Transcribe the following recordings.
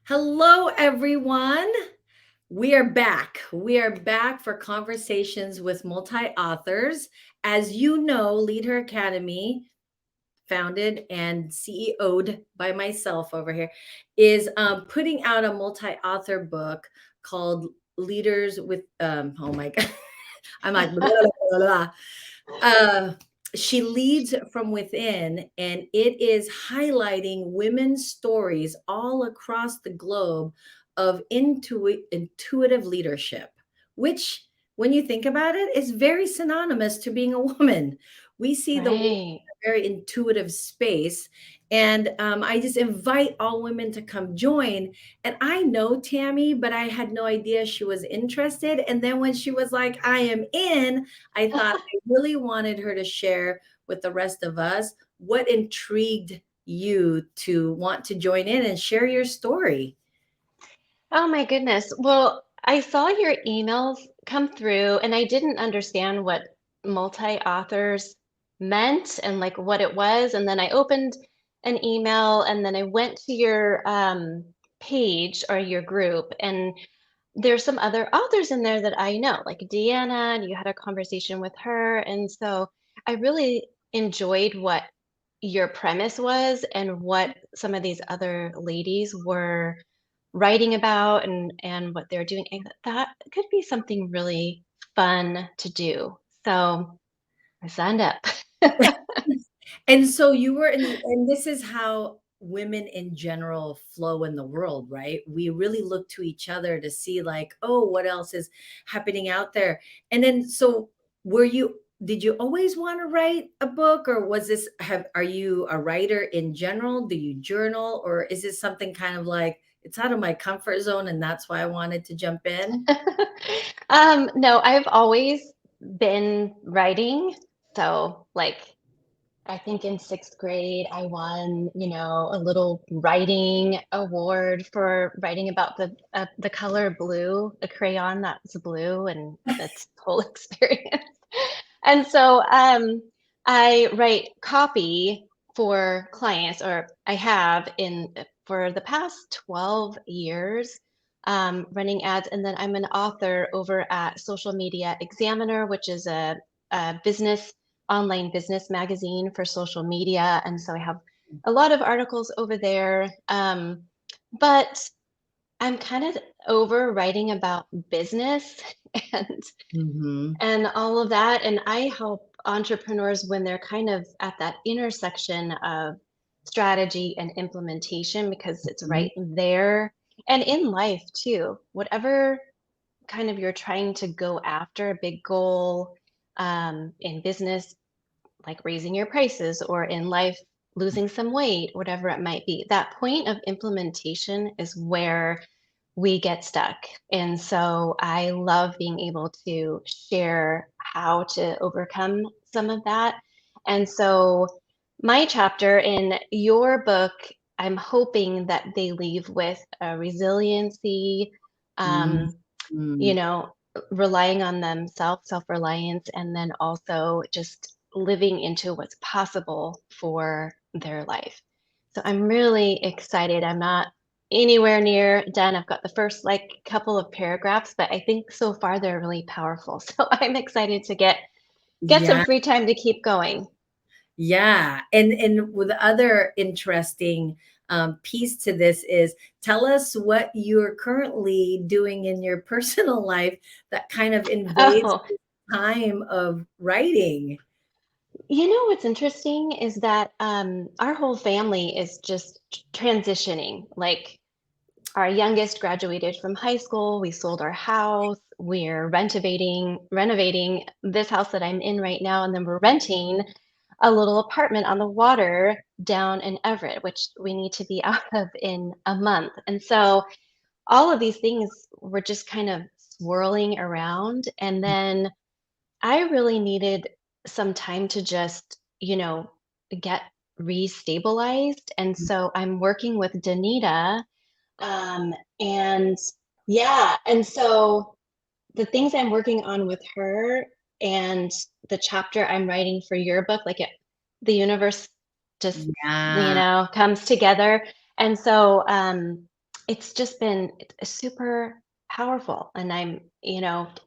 Hello, everyone. We are back. We are back for conversations with multi authors. As you know, Lead Her Academy, founded and CEO'd by myself over here, is putting out a multi author book called Leaders with, oh my God, I'm like, blah, blah, blah, blah. Uh, she leads from within, and it is highlighting women's stories all across the globe of intuitive leadership, which, when you think about it, is very synonymous to being a woman. We see the woman Right. in a very intuitive space. And I just invite all women to come join. And I know Tammy, but I had no idea she was interested. And then when she was like, I am in, I thought I really wanted her to share with the rest of us what intrigued you to want to join in and share your story. Oh my goodness. Well, I saw your emails come through and I didn't understand what multi-authors meant and like what it was. And then I opened an email and then I went to your page or your group and there's some other authors in there that I know, like Deanna, and you had a conversation with her. And so I really enjoyed what your premise was and what some of these other ladies were writing about and what they're doing. And that could be something really fun to do. So I signed up. And so you were in, and this is how women in general flow in the world, right? We really look to each other to see, like, oh, what else is happening out there? And then, so did you always want to write a book, or are you a writer in general? Do you journal, or is this something kind of like, it's out of my comfort zone and that's why I wanted to jump in? No, I've always been writing. So, like, I think in sixth grade, I won, a little writing award for writing about the color blue, a crayon that's blue, and that's the whole experience. And so I write copy for clients, or I have in for the past 12 years, running ads. And then I'm an author over at Social Media Examiner, which is a online business magazine for social media. And so I have a lot of articles over there. But I'm kind of over writing about business and Hmm. and all of that. And I help entrepreneurs when they're kind of at that intersection of strategy and implementation because it's right there. And in life too, whatever kind of you're trying to go after, a big goal in business, like raising your prices, or in life, losing some weight, whatever it might be. That point of implementation is where we get stuck. And so I love being able to share how to overcome some of that. And so my chapter in your book, I'm hoping that they leave with a resiliency, um, you know, relying on themselves, self-reliance, and then also just living into what's possible for their life. So I'm really excited. I'm not anywhere near done. I've got the first like couple of paragraphs, but I think so far they're really powerful. So I'm excited to get some Yeah. free time to keep going. Yeah, and with the other interesting piece to this is, tell us what you're currently doing in your personal life that kind of invades Oh, the time of writing. what's interesting is that our whole family is just transitioning. Like our youngest graduated from high school. We sold our house. We're renovating this house that I'm in right now, and then we're renting a little apartment on the water down in Everett, which we need to be out of in a month. And so all of these things were just kind of swirling around. And then I really needed some time to just, get restabilized. And so I'm working with Danita, and yeah, and so the things I'm working on with her and the chapter I'm writing for your book, the universe just, Yeah. comes together. And so it's just been super powerful, and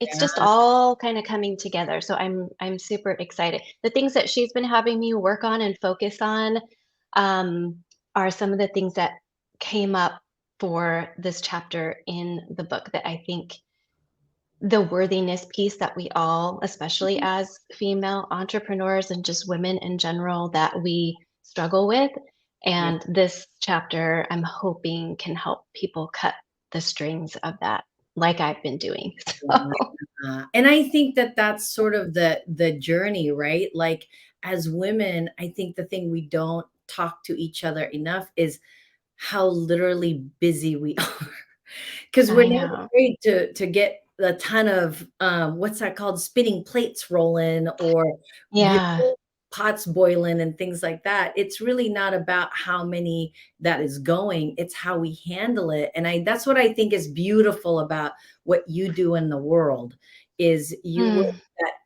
it's just Yeah. all kind of coming together. So I'm super excited. The things that she's been having me work on and focus on um, are some of the things that came up for this chapter in the book that I think the worthiness piece that we all, especially as female entrepreneurs and just women in general, that we struggle with. Yeah. And this chapter, I'm hoping, can help people cut the strings of that, like I've been doing. So, And I think that that's sort of the journey, right? Like as women, I think the thing we don't talk to each other enough is how literally busy we are. Because we're I never know. afraid to get a ton of what's that called? Spinning plates rolling or Yeah. pots boiling and things like that. It's really not about how many that is going, it's how we handle it. And I that's what I think is beautiful about what you do in the world is you work Mm,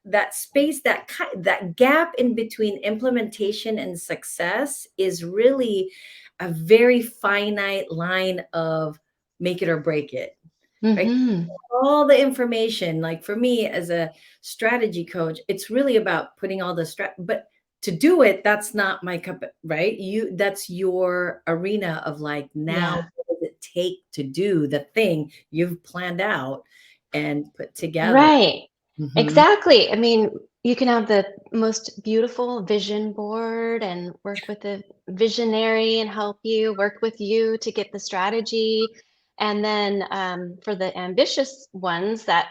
that space, that gap in between implementation and success is really a very finite line of make it or break it, right? hmm All the information, like for me as a strategy coach, it's really about putting all the but to do it, that's not my cup, right? That's your arena of like, now Yeah. what does it take to do the thing you've planned out and put together? Right. Mhm. Exactly. I mean, you can have the most beautiful vision board and work with a visionary and help you work with you to get the strategy. And then for the ambitious ones that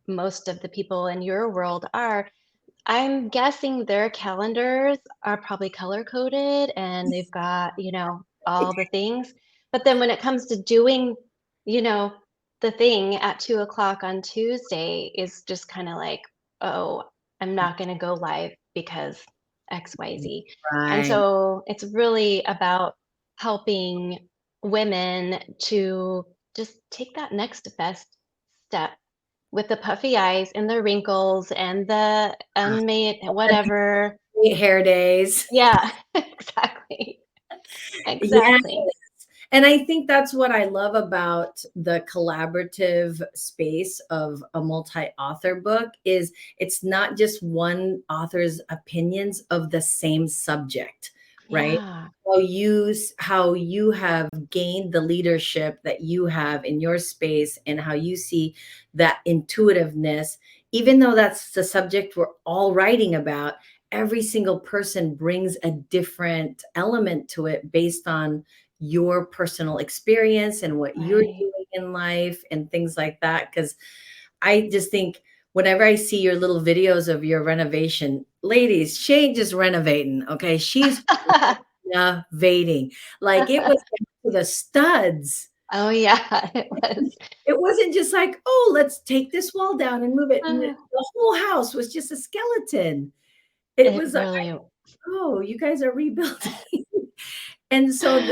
most of the people in your world are, I'm guessing their calendars are probably color coded and they've got, all the things. But then when it comes to doing, you know, the thing at 2 o'clock on Tuesday is just kind of like, oh, I'm not going to go live because XYZ. And Right. so it's really about helping women to just take that next best step with the puffy eyes and the wrinkles and the unmade whatever. Hair days. Yeah, exactly. Yeah. Exactly. And I think that's what I love about the collaborative space of a multi-author book is it's not just one author's opinions of the same subject, right? Yeah, How you have gained the leadership that you have in your space and how you see that intuitiveness, even though that's the subject we're all writing about, every single person brings a different element to it based on your personal experience and what you're right. doing in life and things like that. Because I just think whenever I see your little videos of your renovation, ladies, she ain't just renovating, okay? She's renovating. Like it was down to the studs. Oh, yeah, it was. It wasn't just like, oh, let's take this wall down and move it. Uh, The whole house was just a skeleton. It it was like, really oh, you guys are rebuilding. And so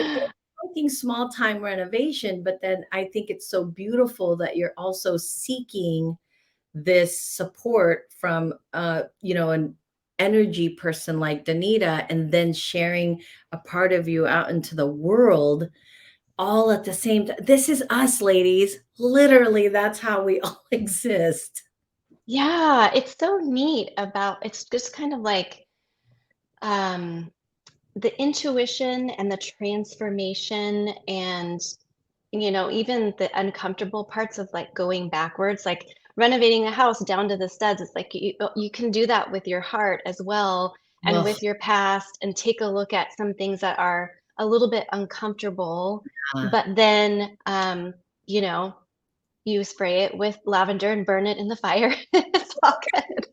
talking small time renovation, but then I think it's so beautiful that you're also seeking this support from an energy person like Danita and then sharing a part of you out into the world all at the same time. This is us, ladies. Literally, that's how we all exist. yeah, it's so neat about it's just kind of like, um, the intuition and the transformation and even the uncomfortable parts of like going backwards, like renovating a house down to the studs. It's like you can do that with your heart as well and Ugh, with your past and take a look at some things that are a little bit uncomfortable. But then, you know, you spray it with lavender and burn it in the fire. It's all good.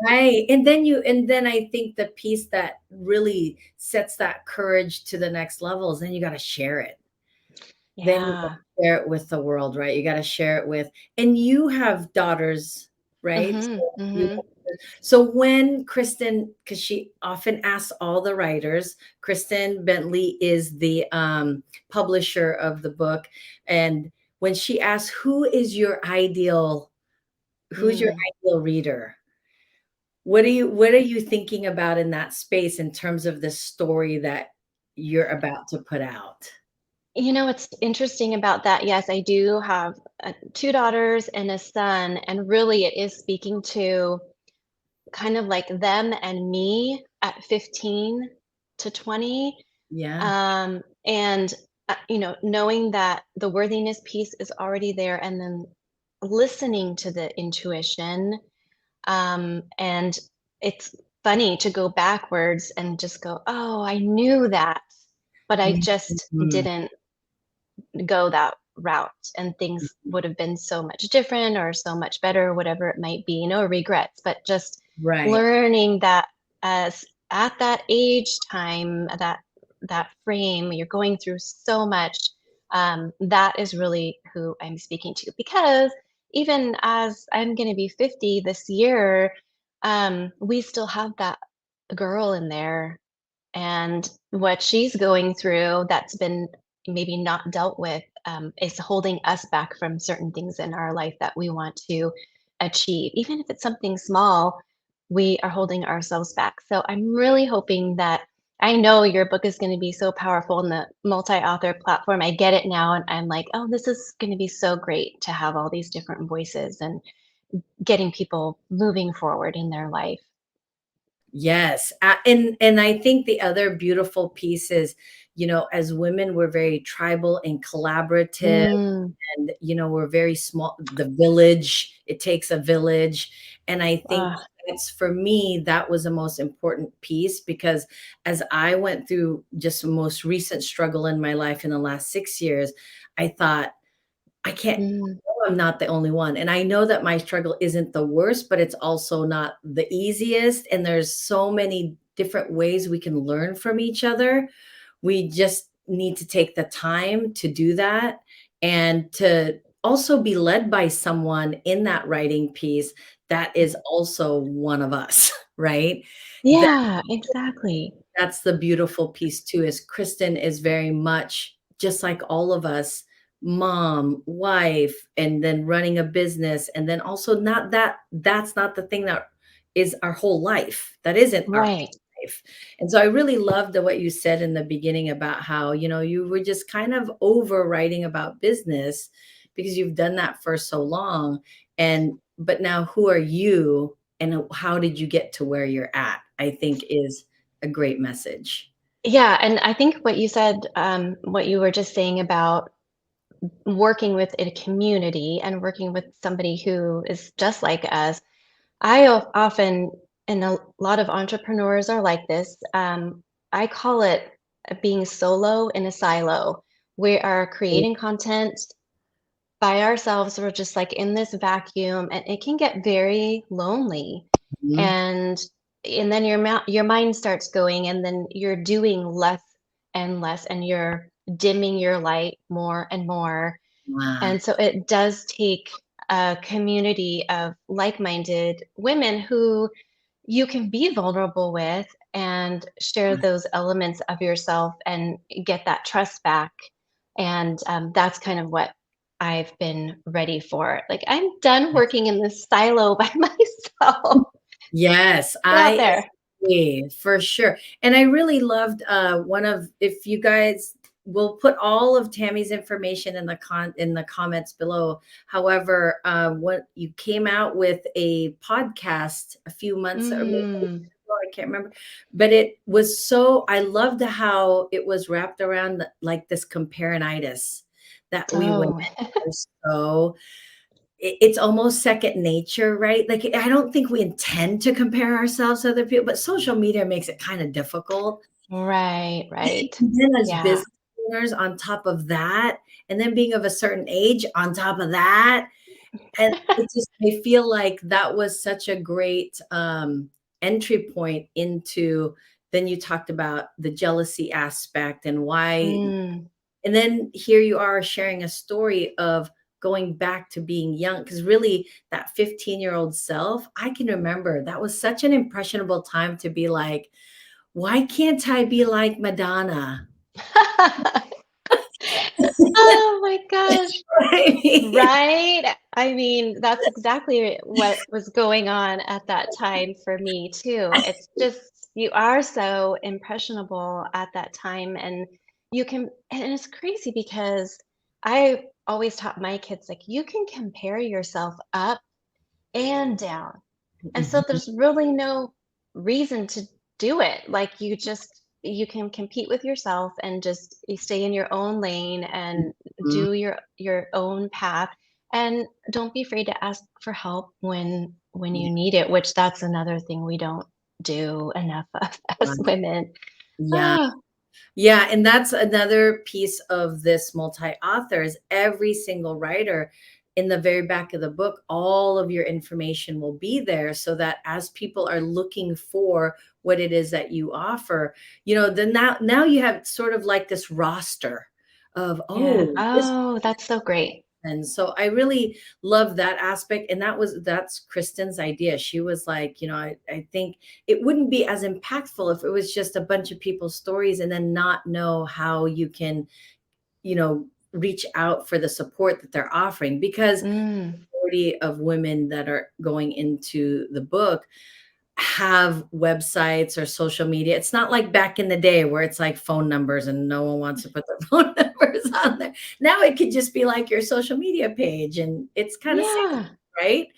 right. And then I think the piece that really sets that courage to the next level is then you got to share it. Then you Yeah. gotta share it with the world, right? You gotta share it with and you have daughters, right? Hmm. Hmm. So when Kristen, because she often asks all the writers, Kristen Bentley is the publisher of the book, and when she asks who's your Mm. ideal reader? What are you thinking about in that space in terms of the story that you're about to put out? What's interesting about that, yes, I do have, 2 daughters and a son, and really it is speaking to kind of like them and me at 15 to 20, Yeah. and, knowing that the worthiness piece is already there, and then listening to the intuition, and it's funny to go backwards and just go, "Oh, I knew that, but I just Mhm. didn't go that route, and things would have been so much different or so much better, whatever it might be. No regrets, but just Right. learning that as at that age time, that frame, you're going through so much. That is really who I'm speaking to, because even as I'm going to be 50 this year, we still have that girl in there, and what she's going through that's been maybe not dealt with, is holding us back from certain things in our life that we want to achieve. Even if it's something small, we are holding ourselves back. So I'm really hoping that, I know your book is going to be so powerful in the multi author platform. I get it now. And I'm like, oh, this is going to be so great to have all these different voices and getting people moving forward in their life. Yes, and I think the other beautiful piece is, as women, we're very tribal and collaborative, Mm, and we're very small. The village, it takes a village, and I think ah, that's, for me, that was the most important piece, because as I went through just the most recent struggle in my life in the last 6 years, I thought, I can't, mm, I know I'm not the only one. And I know that my struggle isn't the worst, but it's also not the easiest. And there's so many different ways we can learn from each other. We just need to take the time to do that, and to also be led by someone in that writing piece that is also one of us, right? yeah, exactly. That's the beautiful piece too, is Kristen is very much just like all of us, mom, wife, and then running a business, and then also not that, that's not the thing that is our whole life. That isn't our Right. whole life. And so I really loved what you said in the beginning about how, you were just kind of over writing about business because you've done that for so long. And but now who are you, and how did you get to where you're at? I think is a great message. Yeah, and I think what you said, what you were just saying about working with a community and working with somebody who is just like us, often, and a lot of entrepreneurs are like this, I call it being solo in a silo. We are creating content by ourselves. We're just like in this vacuum, and it can get very lonely. Mhm. And then your mind starts going, and then you're doing less and less, and you're dimming your light more and more. Wow. And so it does take a community of like-minded women who you can be vulnerable with and share those elements of yourself and get that trust back. And that's kind of what I've been ready for. Like, I'm done working in this silo by myself. Yes, Get out I there. agree, for sure. And I really loved, one of, if you guys will put all of Tammy's information in the comments below. However, what you came out with a podcast a few months, or maybe Mm. I can't remember, but it was so, I loved how it was wrapped around like this comparinitis that we women Oh, are so, it's almost second nature, right? Like, I don't think we intend to compare ourselves to other people, but social media makes it kind of difficult. right, right. And then as Yeah. business owners on top of that, and then being of a certain age on top of that, and it just, I feel like that was such a great, entry point into, then you talked about the jealousy aspect and why, Mm. and then here you are sharing a story of going back to being young, because really that 15-year-old self, I can remember that was such an impressionable time to be like, why can't I be like Madonna? Oh my gosh. I mean, Right? I mean, that's exactly what was going on at that time for me too. It's just you are so impressionable at that time, and you can, and it's crazy because I always taught my kids, like, you can compare yourself up and down. And so Mhm, there's really no reason to do it. Like, you can compete with yourself and just stay in your own lane and mhm. do your own path, and don't be afraid to ask for help when you Yeah, need it, which that's another thing we don't do enough of as right. women. Yeah. Ah, Yeah, and that's another piece of this multi-author is every single writer in the very back of the book, all of your information will be there so that as people are looking for what it is that you offer, then now you have sort of like this roster of, yeah. oh, this. Oh, that's so great. And so I really love that aspect. And that's Kristen's idea. She was like, I think it wouldn't be as impactful if it was just a bunch of people's stories and then not know how you can, reach out for the support that they're offering because Mm, the majority of women that are going into the book have websites or social media. It's not like back in the day where it's like phone numbers and no one wants to put their phone numbers on there. Now it could just be like your social media page and it's kind of safe, yeah, right?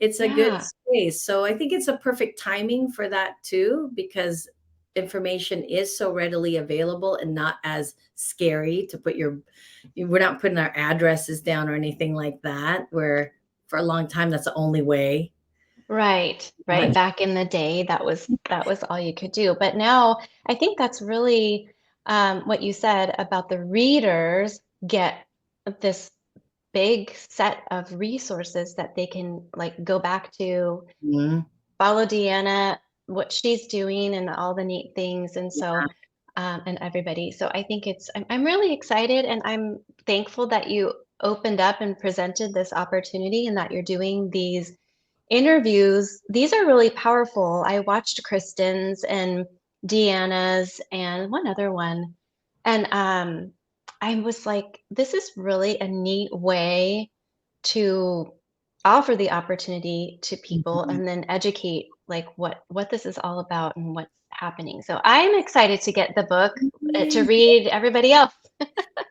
It's a good yeah. space. So I think it's a perfect timing for that too, because information is so readily available and not as scary to we're not putting our addresses down or anything like that, where for a long time that's the only way. Right, right. Bunch- Back in the day, that was all you could do. But now I think that's really what you said about the readers get this big set of resources that they can like go back to, Mhm. follow Deanna, what she's doing, and all the neat things. And so, and everybody. So I think I'm really excited and I'm thankful that you opened up and presented this opportunity and that you're doing these interviews. These are really powerful. I watched Kristen's and Deanna's and one other one. And I was like, this is really a neat way to offer the opportunity to people Mhm. and then educate like what this is all about and what's happening. So I'm excited to get the book to read everybody else.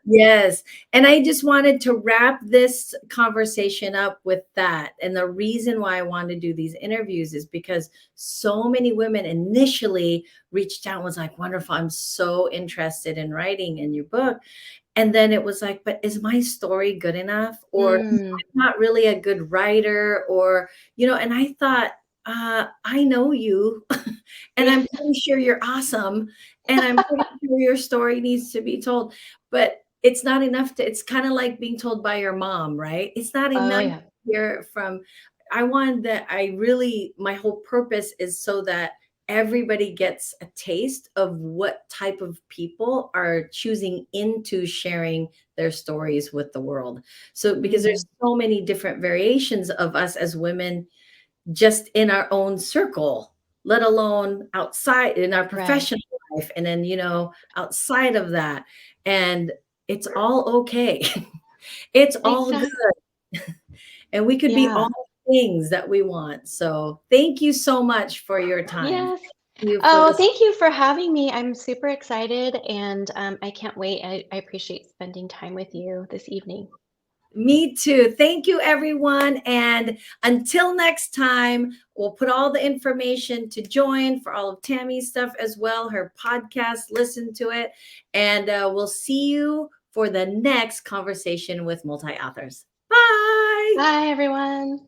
Yes. And I just wanted to wrap this conversation up with that. And the reason why I want to do these interviews is because so many women initially reached out and was like, wonderful. I'm so interested in writing in your book. And then it was like, but is my story good enough? Or am Mm, I not really a good writer? Or, and I thought, I know you, and yeah. I'm pretty sure you're awesome. And I'm pretty sure your story needs to be told. But it's not enough it's kind of like being told by your mom, right? It's not Oh enough to yeah. hear from. My whole purpose is so that everybody gets a taste of what type of people are choosing into sharing their stories with the world. So, because Mm, there's so many different variations of us as women just in our own circle, let alone outside in our right. professional life. And then, outside of that. And it's all okay. It's all good. Exactly. And we could be all Yeah. things that we want. So thank you so much for your time. Yes. Thank you for Oh, this. thank you for having me. I'm super excited and I can't wait. I appreciate spending time with you this evening. Me too. Thank you, everyone. And until next time, we'll put all the information to join for all of Tammy's stuff as well, her podcast, listen to it. And we'll see you for the next conversation with multi authors. Bye. Bye, everyone.